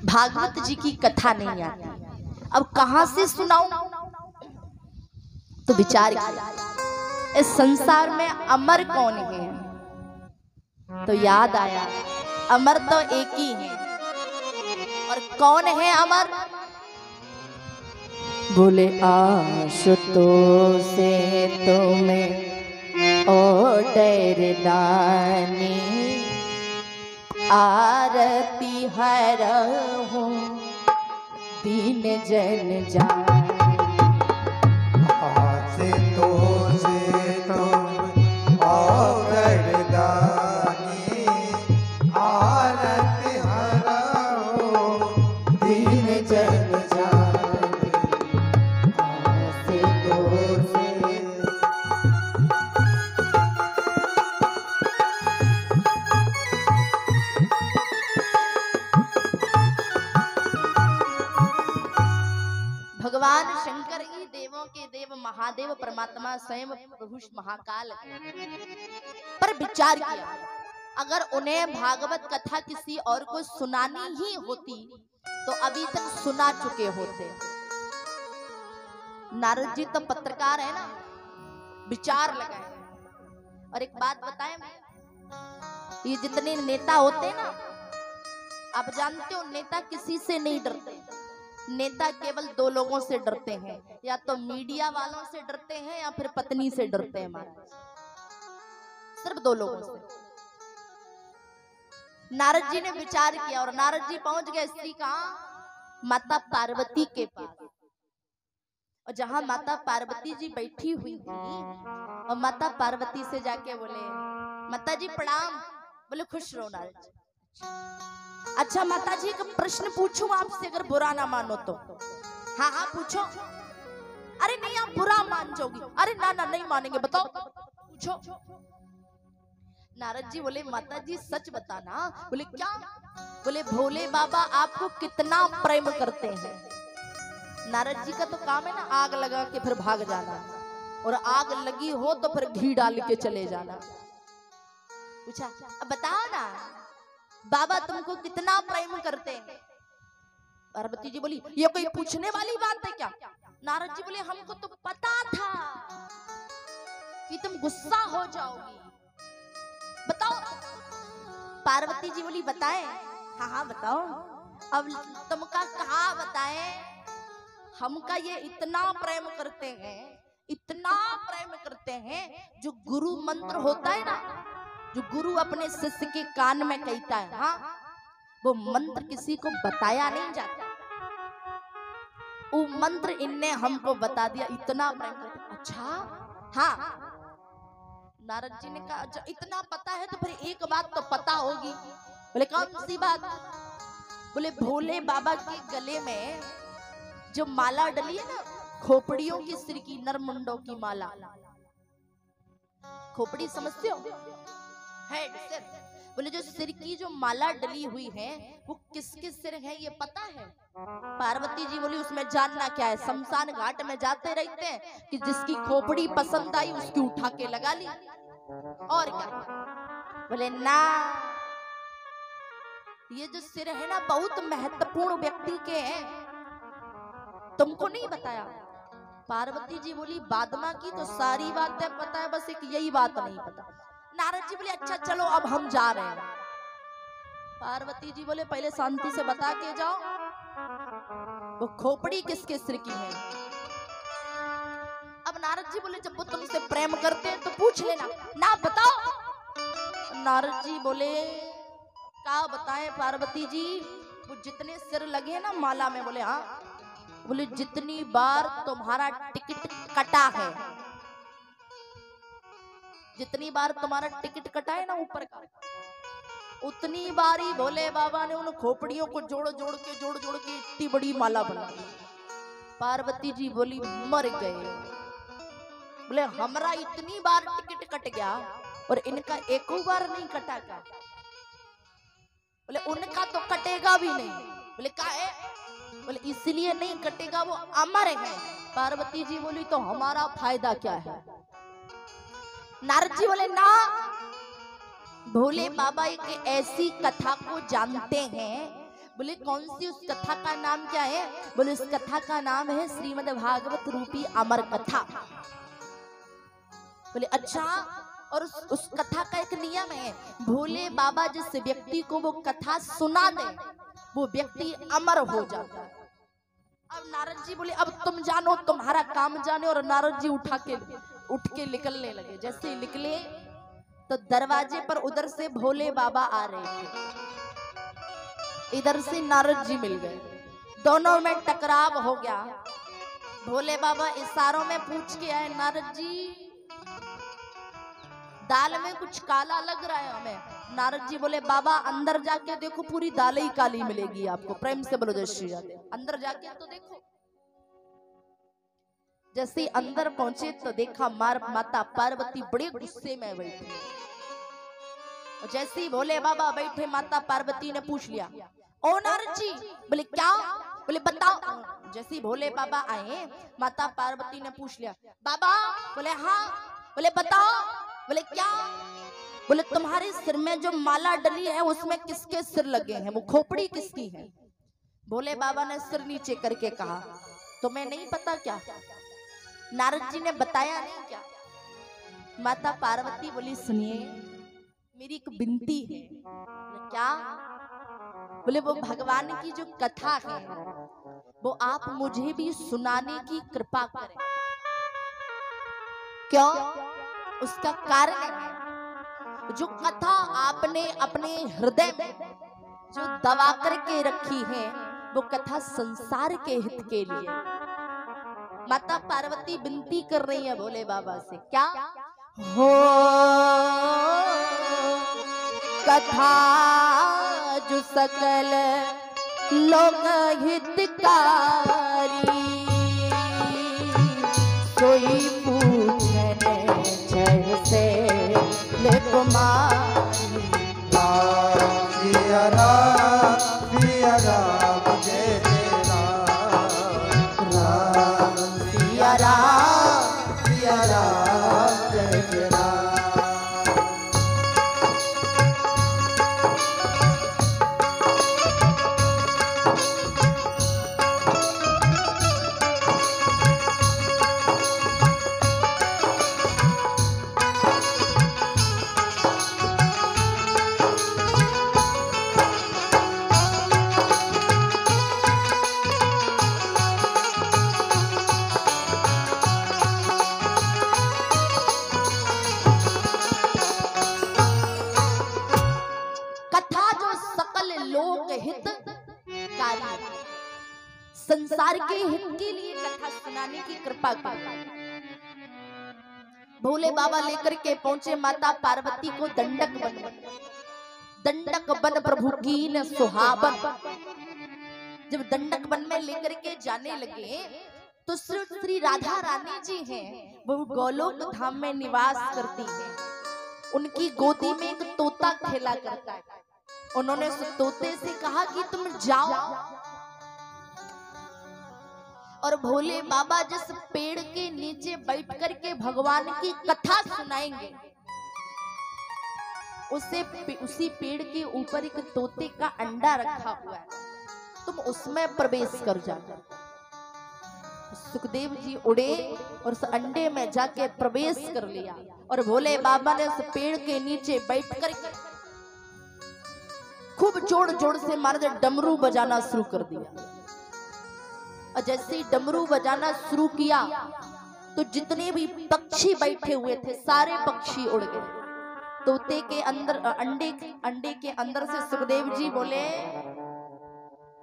भागवत जी की कथा नहीं आती, अब कहां से सुनाऊं? तो विचार किया इस संसार में अमर कौन है? तो याद आया अमर तो एक ही है। और कौन है अमर? बोले आशुतोष से तुम्हें ओ डरदानी, आरती हरहूं दीन जन जान। आशुतोष से तुम ओ डरदानी, आरती हरहूं दीन जन जान। भगवान शंकर ही देवों के देव महादेव परमात्मा स्वयं प्रभु महाकाल पर विचार किया, अगर उन्हें भागवत कथा किसी और को सुनानी ही होती तो अभी तक सुना चुके होते। नारद जी तो पत्रकार है ना, विचार लगाए। और एक बात बताएं, ये जितने नेता होते हैं ना, आप जानते हो नेता किसी से नहीं डरते। नेता केवल दो लोगों से डरते हैं, या तो मीडिया वालों से डरते हैं या फिर पत्नी से डरते हैं। महाराज सिर्फ दो लोगों से। नारद जी ने विचार किया और नारद जी पहुंच गए श्री कहां? माता पार्वती के पास। और जहां माता पार्वती जी बैठी हुई थी, और माता पार्वती से जाके बोले माता जी प्रणाम। बोले खुश रहो नारद जी। अच्छा माता जी एक प्रश्न पूछूं आपसे, अगर बुरा ना मानो तो? हाँ हाँ पूछो। अरे नहीं आप बुरा मान जाओगी। अरे ना ना नहीं मानेंगे, बताओ पूछो। नारद जी बोले माता जी सच बताना। बोले क्या? बोले भोले बाबा आपको कितना प्रेम करते हैं। नारद जी का तो काम है ना आग लगा के फिर भाग जाना, और आग लगी हो तो फिर घी डाल के चले जाना। पूछा अब बताओ ना बाबा तुमको कितना प्रेम करते हैं? पार्वती जी बोली ये कोई पूछने वाली बात है क्या? नारद जी बोले हमको तो पता था कि तुम गुस्सा हो जाओगी, बताओ। पार्वती जी बोली बताएं। हाँ हाँ बताओ। अब तुमका कहा बताएं? हमका ये इतना प्रेम करते हैं, इतना प्रेम करते हैं, जो गुरु मंत्र होता है ना, जो गुरु अपने शिष्य के कान में कहता है, हाँ वो मंत्र किसी को बताया नहीं जाता। वो मंत्र इनने हमको बता दिया, इतना प्रेम करते। अच्छा हाँ। नारद जी ने कहा इतना पता है तो फिर एक बात तो पता होगी। बोले कौन सी बात? बोले भोले बाबा के गले में जो माला डली है ना, खोपड़ियों की सिर की, नरमुंडों की माला। खोपड़ी समझते हो? हेड सिर। बोले जो सिर की जो माला डली हुई है वो किसके सिर है ये पता है? पार्वती जी बोली उसमें जानना क्या है, शमशान घाट में जाते रहते हैं कि जिसकी खोपड़ी पसंद आई उसकी उठा के लगा ली, और क्या? बोले ना ये जो सिर है ना बहुत महत्वपूर्ण व्यक्ति के हैं, तुमको नहीं बताया? पार्वती जी बोली बादमा की तो सारी बातें पता है, बस एक यही बात नहीं पता। नारद जी बोले अच्छा चलो अब हम जा रहे हैं। पार्वती जी बोले पहले शांति से बता के जाओ वो खोपड़ी किसके सिर की है। अब नारद जी बोले जब वो तुमसे प्रेम करते हैं तो पूछ लेना ना, बताओ। नारद जी बोले क्या बताएं पार्वती जी, वो जितने सिर लगे ना माला में, बोले हाँ। बोले जितनी बार तुम्हारा टिकट कटा है, जितनी बार तुम्हारा टिकट कटा है ना ऊपर का, उतनी बारी भोले बाबा ने उन खोपड़ियों को जोड़ जोड़ के इतनी बड़ी माला बना दी। पार्वती जी बोली मर गए। बोले हमरा इतनी बार टिकट कट गया और इनका एक बार नहीं कटा क्या? बोले उनका तो कटेगा भी नहीं। बोले क्या है? बोले इसलिए नहीं कटेगा वो अमर है। पार्वती जी बोली तो हमारा फायदा क्या है? नारद जी बोले ना, भोले बाबा एक ऐसी कथा को जानते हैं बोले कौन सी उस कथा का नाम क्या है? बोले उस कथा का नाम है श्रीमद् भागवत रूपी अमर कथा। बोले अच्छा, और उस कथा का एक नियम है, भोले बाबा जिस व्यक्ति को वो कथा सुना दे वो व्यक्ति अमर हो जाता है। अब नारद जी बोले अब तुम जानो, तुम्हारा काम जाने। और नारद जी उठ के निकलने लगे। जैसे ही निकले तो दरवाजे पर उधर से भोले बाबा आ रहे थे, इधर से नारद जी मिल गए, दोनों में टकराव हो गया। भोले बाबा इशारों में पूछ के आए, नारद जी दाल में कुछ काला लग रहा है हमें। नारद जी बोले बाबा अंदर जाके देखो, पूरी दाल ही काली मिलेगी आपको। प्रेम से बोलो जय श्री राम। अंदर जाके तो देखो। जैसे ही अंदर पहुंचे तो देखा माता पार्वती बड़े गुस्से में बैठी। जैसे ही भोले बाबा बैठे माता पार्वती ने पूछ लिया, ओ नारद जी। बोले क्या? बोले बताओ। जैसे ही भोले बाबा आए माता पार्वती ने पूछ लिया, बाबा? बोले हाँ। बोले बताओ। बोले क्या? बोले तुम्हारे सिर में जो माला डली है उसमें किसके सिर लगे हैं, वो खोपड़ी किसकी है? भोले बाबा ने सिर नीचे करके कहा, तुम्हें नहीं पता क्या? नारद जी ने बताया नहीं क्या? माता पार्वती बोली सुनिए, मेरी एक विनती है। क्या? बोले वो भगवान की जो कथा है वो आप मुझे भी सुनाने की कृपा करें। क्यों? उसका कारण है, जो कथा आपने अपने हृदय में जो दबा करके रखी है वो कथा संसार के हित के लिए। माता पार्वती विनती कर रही है भोले बाबा से, क्या? हो कथा जो सकल लोक हितकारी, सोई पूछने जय से ले कुमारी। सिया राम जय जय राम, सिया राम जय जय राम। संसार के हित के लिए कथा सुनाने की कृपा कर। भोले बाबा लेकर के पहुंचे माता पार्वती को दंडक बन प्रभु की न सुहावन। जब दंडक बन में लेकर के जाने लगे तो श्री राधा रानी जी हैं, वो गोलोक धाम में निवास करती हैं। उनकी गोदी में एक तोता खेला करता है। उन्होंने उस तोते से कहा कि तुम जाओ और भोले बाबा जिस पेड़ के नीचे बैठ कर के भगवान की कथा सुनाएंगे उसी पेड़ के ऊपर एक तोते का अंडा रखा हुआ है, तुम उसमें प्रवेश कर जाओ। सुखदेव जी उड़े और उस अंडे में जाके प्रवेश कर लिया और भोले बाबा ने उस पेड़ के नीचे बैठ कर के खूब जोर जोर से मारे डमरू बजाना शुरू कर दिया। और जैसे ही डमरू बजाना शुरू किया तो जितने भी पक्षी बैठे हुए थे सारे पक्षी उड़ गए। तोते के अंदर अंडे के अंदर से सुखदेव जी बोले,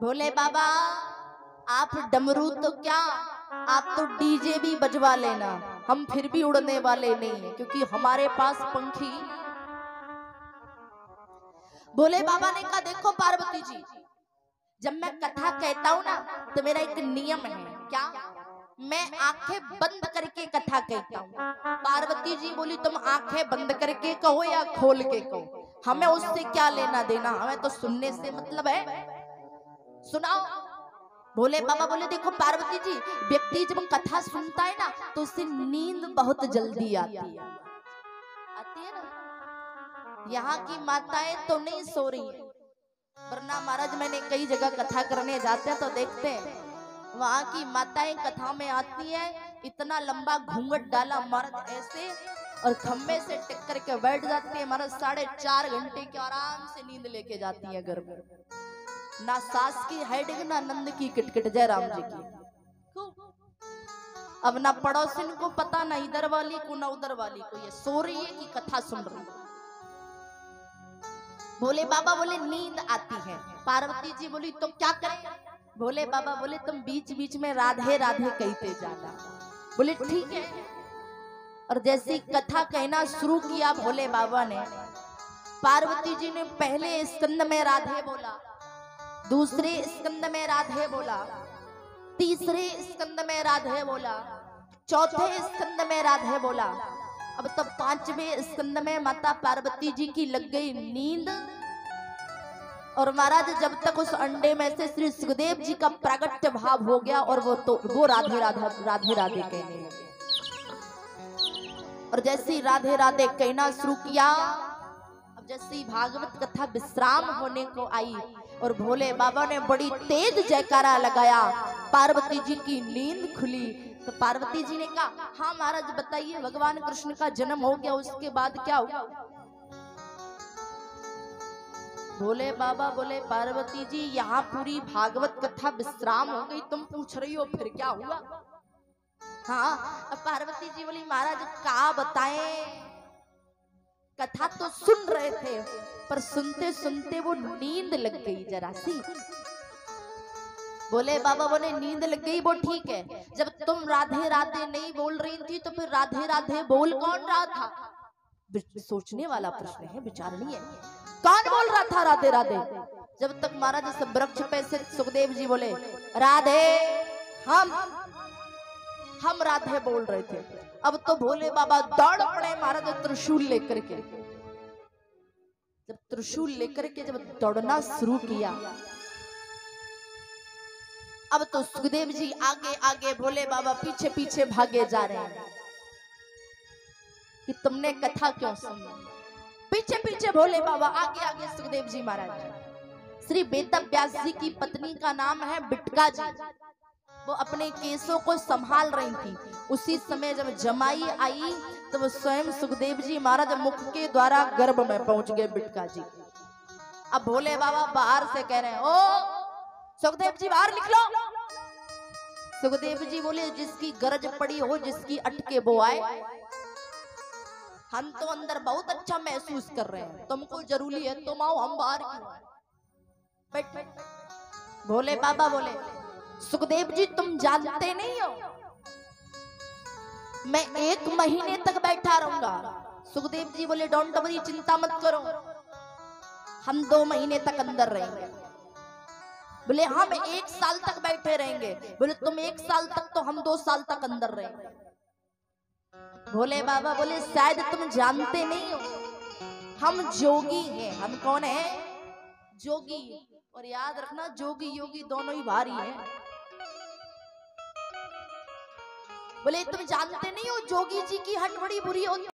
भोले बाबा आप डमरू तो क्या, आप तो डीजे भी बजवा लेना, हम फिर भी उड़ने वाले नहीं हैं क्योंकि हमारे पास पंखी। भोले बाबा ने कहा देखो पार्वती जी, जब मैं कथा कहता हूं ना तो मेरा एक नियम है, क्या? मैं आंखें बंद करके कथा कहता हूं। पार्वती जी बोली तुम आंखें बंद करके कहो या खोल के कहो, हमें उससे क्या लेना देना, हमें तो सुनने से मतलब है, सुनाओ। भोले बाबा बोले देखो पार्वती जी, व्यक्ति जब कथा सुनता है ना तो उससे नींद बहुत जल्दी आती है ना। यहाँ की माताएं तो नहीं सो रही है, वरना महाराज मैंने कई जगह कथा करने जाते हैं तो देखते हैं वहां की माताएं कथा में आती हैं, इतना लंबा घूंघट डाला महाराज ऐसे और खम्बे से टिक करके बैठ जाती है महाराज, 4.5 घंटे की आराम से नींद लेके जाती है घर में। ना सास की हेडिंग ना नंद की किटकिट, जय राम जी की। अब ना पड़ोसिन को पता, ना इधर वाली को ना उधर वाली को, ये सो रही है कि कथा सुन रही है। भोले बाबा बोले नींद आती है। पार्वती जी बोली तो क्या करें? भोले बाबा बोले तुम बीच बीच में राधे राधे कहते जाना। बोले ठीक है। और जैसी कथा कहना शुरू किया भोले बाबा ने, पार्वती जी ने पहले स्कंद में राधे बोला, दूसरे स्कंद में राधे बोला, तीसरे स्कंद में राधे बोला, चौथे स्कंद में राधे बोला। अब तब 5वें स्कंद में माता पार्वती जी की लग गई नींद। और महाराज जब तक उस अंडे में से श्री सुखदेव जी का प्रागट्य भाव हो गया और वो राधे राधा राधे राधे कहने लगे। और जैसे राधे राधे कहना शुरू किया, अब जैसे भागवत कथा विश्राम होने को आई और भोले बाबा ने बड़ी तेज जयकारा लगाया, पार्वती जी की नींद खुली। तो पार्वती जी ने कहा हाँ महाराज बताइए, भगवान कृष्ण का जन्म हो गया उसके बाद क्या हुआ? भोले बाबा बोले पार्वती जी यहाँ पूरी भागवत कथा विश्राम हो गई, तुम पूछ रही हो फिर क्या हुआ? हाँ। अब पार्वती जी बोली महाराज क्या बताएं, कथा तो सुन रहे थे पर सुनते सुनते वो नींद लग गई जरा सी। बोले बाबा बोले नींद लग गई वो ठीक है, जब तुम राधे राधे नहीं बोल रही थी तो फिर राधे राधे बोल कौन रहा था? सोचने वाला प्रश्न है, विचारणीय। कौन बोल रहा था राधे राधे? जब तक महाराज इस वृक्ष पे से सुखदेव जी बोले राधे, हम राधे बोल रहे थे। अब तो भोले बाबा दौड़ पड़े महाराज त्रिशूल लेकर के। जब त्रिशूल लेकर के जब दौड़ना शुरू किया, अब तो सुखदेव जी आगे आगे, भोले बाबा पीछे पीछे भागे जा रहे हैं कि तुमने कथा क्यों सुनी। पीछे पीछे भोले बाबा, आगे आगे सुखदेव जी महाराज। श्री वेद व्यास जी की पत्नी का नाम है बिटका जी, वो अपने केसों को संभाल रही थी। उसी समय जब जमाई आई तो वो स्वयं सुखदेव जी महाराज मुख के द्वारा गर्भ में पहुंच गए बिटका जी। अब भोले बाबा बाहर से कह रहे हैं ओ सुखदेव जी बाहर निकलो। सुखदेव जी बोले जिसकी गरज पड़ी हो, जिसकी अटके वो आए। हम तो अंदर बहुत अच्छा महसूस कर रहे हैं, तुमको जरूरी है तुम आओ, हम बाहर क्यों आए? बैठ। भोले बाबा बोले सुखदेव जी तुम जानते नहीं हो मैं 1 महीने तक बैठा रहूंगा। सुखदेव जी बोले डोंट वरी, चिंता मत करो, हम 2 महीने तक अंदर रहेंगे। बोले हम 1 साल तक बैठे रहेंगे। बोले तुम 1 साल तक तो हम 2 साल तक अंदर रहेंगे। भोले बाबा बोले शायद तुम जानते नहीं हो हम जोगी हैं। हम कौन है? जोगी। और याद रखना जोगी योगी दोनों ही भारी हैं। बोले तुम जानते नहीं हो जोगी जी की हट बड़ी बुरी होती